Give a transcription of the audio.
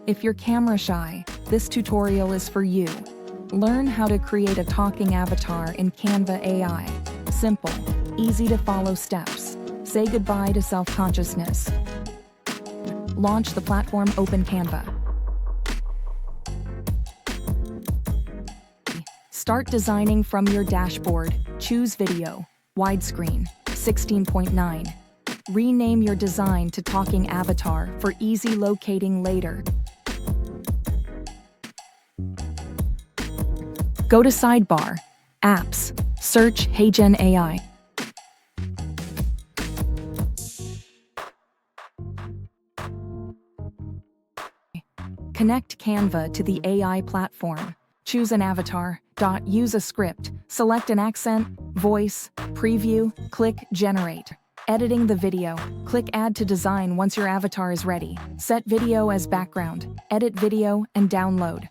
If you're camera shy, this tutorial is for you. Learn how to create a talking avatar in Canva AI. Simple, easy to follow steps. Say goodbye to self-consciousness. Launch the platform, open Canva. Start designing from your dashboard. Choose video, widescreen, 16:9. Rename your design to Talking Avatar for easy locating later. Go to Sidebar, Apps, search HeyGen AI. Connect Canva to the AI platform. Choose an avatar. Use a script. Select an accent, voice, preview, click Generate. Editing the video. Click Add to Design once your avatar is ready. Set video as background. Edit video and download.